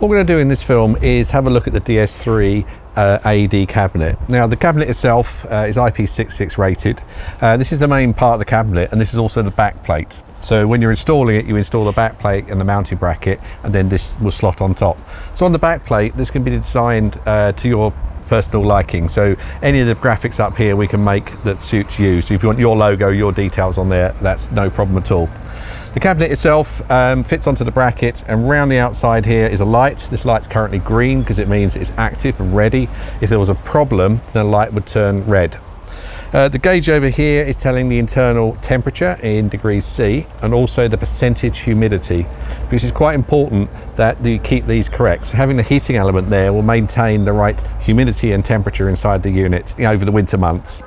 What we're going to do in this film is have a look at the DS3 AED cabinet. Now the cabinet itself is IP66 rated. This is the main part of the cabinet, and this is also the back plate. So when you're installing it, you install the back plate and the mounting bracket, and then this will slot on top. So on the back plate, this can be designed to your personal liking. So any of the graphics up here we can make that suits you. So if you want your logo, your details on there, that's no problem at all. The cabinet itself fits onto the bracket, and round the outside here is a light. This light's currently green because it means it's active and ready. If there was a problem, the light would turn red. The gauge over here is telling the internal temperature in degrees C, and also the percentage humidity, because it's quite important that you keep these correct. So having the heating element there will maintain the right humidity and temperature inside the unit over the winter months.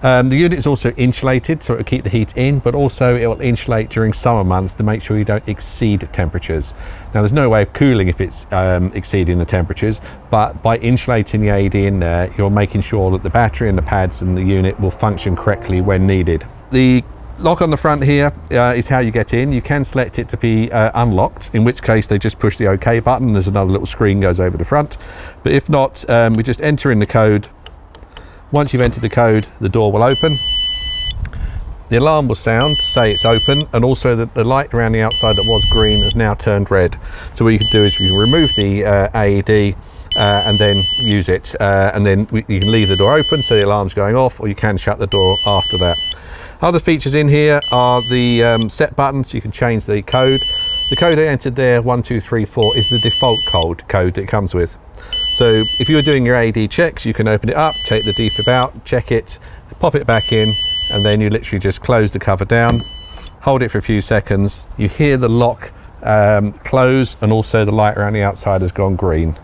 The unit is also insulated, so it will keep the heat in, but also it will insulate during summer months to make sure you don't exceed temperatures. Now there's no way of cooling if it's exceeding the temperatures, but by insulating the AED in there, you're making sure that the battery and the pads and the unit will function correctly when needed. The lock on the front here is how you get in. You can select it to be unlocked, in which case they just push the OK button. There's another little screen goes over the front. But if not, we just enter in the code. Once you've entered the code, the door will open. The alarm will sound to say it's open, and also the light around the outside that was green has now turned red. So what you can do is you can remove the AED and then use it, and then you can leave the door open so the alarm's going off, or you can shut the door after that. Other features in here are the set buttons. You can change the code. The code I entered there, 1234, is the default code that it comes with. So if you were doing your AED checks, you can open it up, take the defib out, check it, pop it back in, and then you literally just close the cover down, hold it for a few seconds. You hear the lock close, and also the light around the outside has gone green.